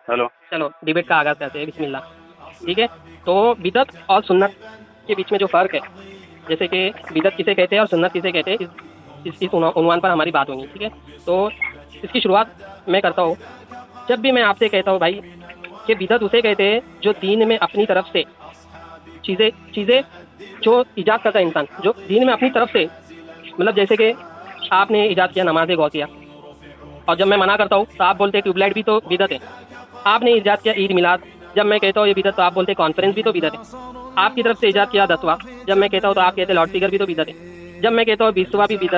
Hello. चलो debate का आगाज करते हैं, बिस्मिल्लाह। ठीक है, तो बिदत और सुन्नत के बीच में जो फ़र्क है, जैसे कि बिदत किसे कहते हैं और सुन्नत किसे कहते हैं, इस उन्वान पर हमारी बात होगी। ठीक है, तो इसकी शुरुआत मैं करता हूँ। जब भी मैं आपसे कहता हूँ भाई कि बिदत उसे कहते हैं जो दीन में अपनी तरफ से चीज़ें जो ईजाद करता है इंसान, जो दीन में अपनी तरफ से, मतलब जैसे कि आपने ईजाद किया नमाज गौ किया, और जब मैं मना करता हूँ तो आप बोलते हैं ट्यूबलाइट भी तो बिदत है। आपने ईजाद किया ईद मिलाद, जब मैं कहता हूँ ये बिदत तो आप बोलते हैं कॉन्फ्रेंस भी तो बिदत है। आपकी तरफ से ईजाद किया 10वां, जब मैं कहता हूँ तो आप कहते हैं लाउड स्पीकर भी तो बिदत है। जब मैं कहता हूँ 20वां बिदत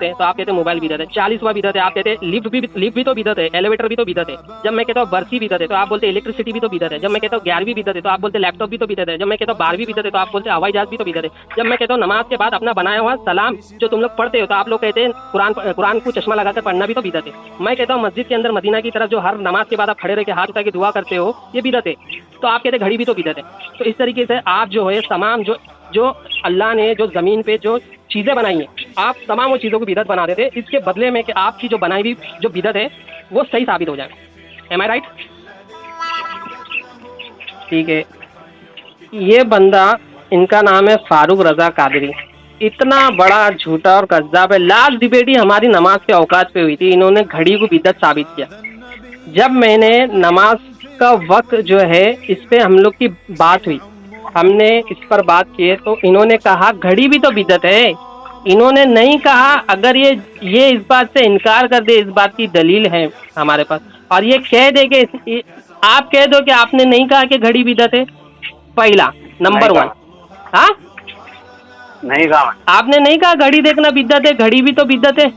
है तो आप कहते हैं मोबाइल बिदत है। 40वां बिदत है, आप कहते हैं लिफ्ट भी तो बिदत है, एलिवेटर भी तो बिदत है। जब मैं कहता हूँ बरसी बिदत है तो आप बोलते हैं इलेक्ट्रिसिटी भी तो बिदत है। जब मैं कहता हूँ 11वीं बिदत है तो आप बोलते हैं लैपटॉप भी तो बिदत है। जब मैं कहता हूँ 12वीं बिदत है तो आप बोलते हैं हवाई जहाज भी तो बिदत है। जब मैं कहता हूँ नमाज के बाद अपना बनाया हुआ सलाम जो तुम लोग पढ़ते हो तो आप लोग कहते हैं कुरान को चश्मा लगाकर पढ़ना भी तो बिदत है। मैं कहता हूँ मस्जिद के अंदर मदीना की तरफ जो हर नमाज के बाद आप खड़े रह के हाथ उठा के दुआ करते हो ये बिदत है, तो आप कहते हैं घड़ी भी तो बिदत है। तो इस तरीके से आप जो है तमाम जो अल्लाह ने जो ज़मीन पे जो चीज़ें बनाई हैं, आप तमाम वो चीज़ों को बिदत बना देते, इसके बदले में कि आपकी जो बनाई हुई जो बिदत है वो सही साबित हो जाए। एम आई राइट? ठीक है, ये बंदा, इनका नाम है फारूक रजा कादरी, इतना बड़ा झूठा और कज़्ज़ाब है। लास्ट डिबेट ही हमारी नमाज के औकात पे हुई थी, इन्होंने घड़ी को बिदत साबित किया। जब मैंने नमाज का वक्त जो है इस पे हम लोग की बात हुई, हमने इस पर बात की है, तो इन्होंने कहा घड़ी भी तो बिदत है। इन्होंने नहीं कहा, अगर ये इस बात से इनकार कर दे, इस बात की दलील है हमारे पास, और ये कह दे कि आप कह दो कि आपने नहीं कहा कि घड़ी बिदत है, पहला नंबर 1। हाँ, नहीं कहा आपने नहीं कहा घड़ी देखना बिदत है, घड़ी भी तो बिदत है।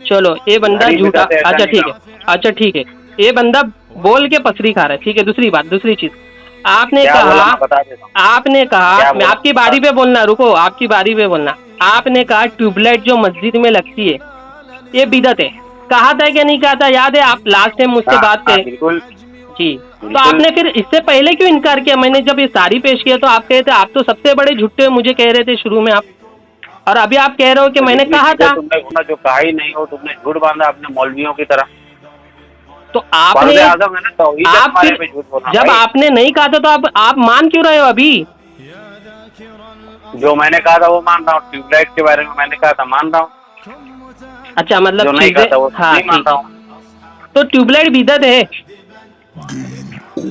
चलो ये बंदा झूठा, अच्छा ठीक है, अच्छा ठीक है, ये बंदा बोल के पसरी खा रहा है। ठीक है, दूसरी चीज आपने कहा मैं आपकी बारी पे बोलना, रुको आपकी बारी पे बोलना। आपने कहा ट्यूबलाइट जो मस्जिद में लगती है ये बिदत है, कहा था क्या नहीं कहा था? याद है आप लास्ट टाइम मुझसे बात करें? बिल्कुल जी, तो आपने फिर इससे पहले क्यों इनकार किया? मैंने जब ये सारी पेश किया तो आप कहे थे आप तो सबसे बड़े झूठे मुझे कह रहे थे शुरू में आप, और अभी आप कह रहे हो कि मैंने कहा था। तुमने जो कहा ही नहीं हो, तुमने झूठ बांधा अपने मौलवियों की तरह। तो आपने आप फिर जब आपने नहीं कहा था तो आप मान क्यों रहे हो अभी? जो मैंने कहा था वो मान रहा हूँ, ट्यूबलाइट के बारे में मैंने कहा था मान रहा हूँ। अच्छा, मतलब जो नहीं कहा था वो हाँ, नहीं मानता हूँ। तो ट्यूबलाइट बिदत है,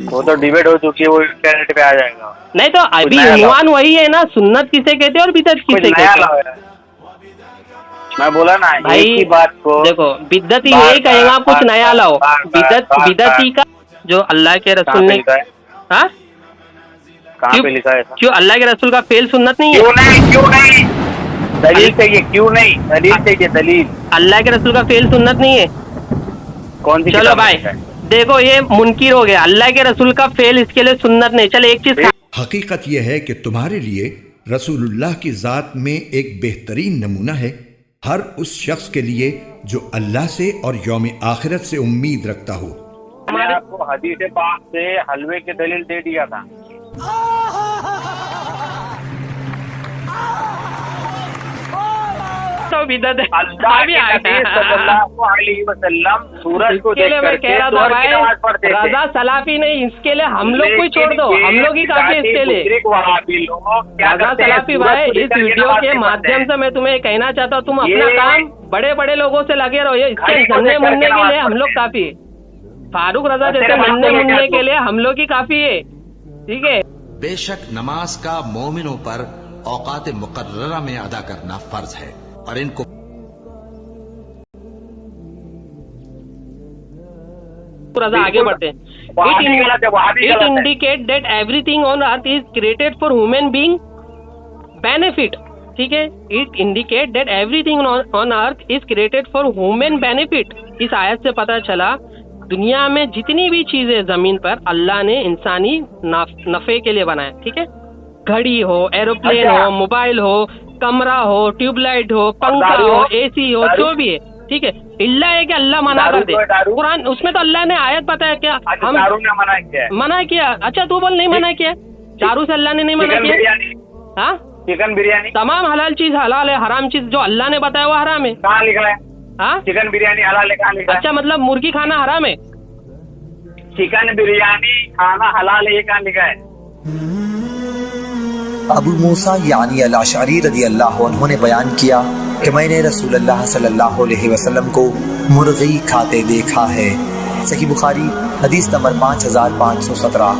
वो तो डिबेट हो चुकी है, वो इंटरनेट पे आ जाएगा। नहीं तो अभी उन्वान वही है ना, सुन्नत किसे कहते हैं और बिदत किसे कहते हैं? मैं बोला ना भाई एक ही बात को, देखो बिदत ही यही कहेगा, कुछ नया लाओ। बिदत ही का जो अल्लाह के रसूल ने, हाँ कहाँ पे लिखा है? क्यों अल्लाह के रसूल का फेल सुन्नत नहीं है? क्यों नहीं दलील चाहिए, क्यों नहीं दलील चाहिए, दलील। अल्लाह के रसूल का फेल सुन्नत नहीं है? कौन सी? चलो भाई देखो ये मुनकिर हो गया, अल्लाह के रसूल का फेल इसके लिए सुन्नत नहीं। चलो एक चीज, हकीकत यह है कि तुम्हारे लिए रसूलुल्लाह की जात में एक बेहतरीन नमूना है हर उस शख्स के लिए जो अल्लाह से और यौम आखिरत से उम्मीद रखता हो। मैंने आपको हदीस पाक से हलवे की दलील दे दिया था। तो बिदत है, अल्लाह के नबी सल्लल्लाहु अलैहि वसल्लम सूरज को देखकर के जोहर की नमाज पढ़ते थे। रजा सलाफी नहीं, इसके लिए हम लोग को छोड़ दो, हम लोग ही काफी इसके लिए। रजा सलाफी भाई, इस वीडियो के माध्यम से मैं तुम्हें कहना चाहता हूँ, तुम अपना काम बड़े बड़े लोगों से लगे रहो, इसके नन्हे मुन्ने के लिए हम लोग काफी है। फारूक रजा जैसे नन्हे मुन्ने के लिए हम लोग ही काफी है। ठीक है, बेशक नमाज का मोमिनों पर औकात मुकर्ररा में अदा करना फर्ज है, और इनको आगे बढ़ते हैं। It indicate that everything on earth is created for human being benefit. ठीक है, It indicate that everything on earth is created for human benefit. इस आयत से पता चला दुनिया में जितनी भी चीजें जमीन पर अल्लाह ने इंसानी नफे के लिए बनाया। ठीक है, घड़ी हो, एरोप्लेन हो, मोबाइल हो, कमरा हो, ट्यूबलाइट हो, पंखा हो, एसी हो, जो भी है। ठीक है, इल्ला है कि अल्लाह मना कर दे कुरान, उसमें तो अल्लाह ने आयत बताया क्या? हम मना किया। अच्छा तू बोल नहीं मना किया, दारू से अल्लाह ने नहीं मना किया। हाँ, चिकन बिरयानी, तमाम हलाल चीज हलाल है, हराम चीज जो अल्लाह ने बताया वो हराम है। कहाँ लिखा है? हाँ, चिकन बिरयानी हलाल है, कहाँ लिखा है? अच्छा मतलब मुर्गी खाना हराम है? चिकन बिरयानी खाना हलाल है, ये कहाँ लिखा है? अबू मूसा यानी अल-अशअरी रज़ी अल्लाहु अन्हु ने बयान किया कि मैंने रसूलुल्लाह सल्लल्लाहु अलैहि वसल्लम को मुर्गी खाते देखा है। सही बुखारी हदीस नंबर 5517।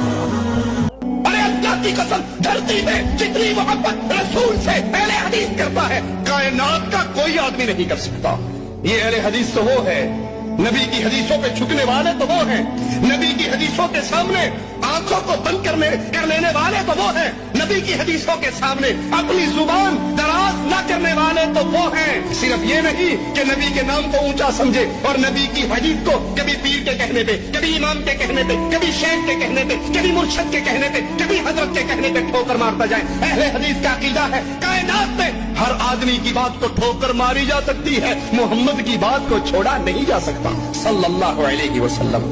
अरे अल्लाह की कसम, धरती में जितनी मोहब्बत रसूल से अहले हदीस करता है, कायनात का कोई आदमी नहीं कर सकता। ये अहले हदीस तो वो है, नबी की हदीसों पे झुकने वाले तो वो हैं, नबी की हदीसों के सामने आंखों को बंद कर लेने वाले तो वो हैं, नबी की हदीसों के सामने अपनी जुबान दराज न करने वाले तो वो हैं। सिर्फ ये नहीं कि नबी के नाम को ऊंचा समझे और नबी की हदीस को कभी पीर के कहने पे, कभी इमाम के कहने पे, कभी शेख के कहने पे, कभी मुर्शद के कहने पे, कभी हजरत के कहने पे ठोकर मारता जाए। अहले हदीस का अकीदा है कायनात में हर आदमी की बात को ठोकर मारी जा सकती है, मोहम्मद की बात को छोड़ा नहीं जा सकता सल्लल्लाहु अलैहि वसल्लम।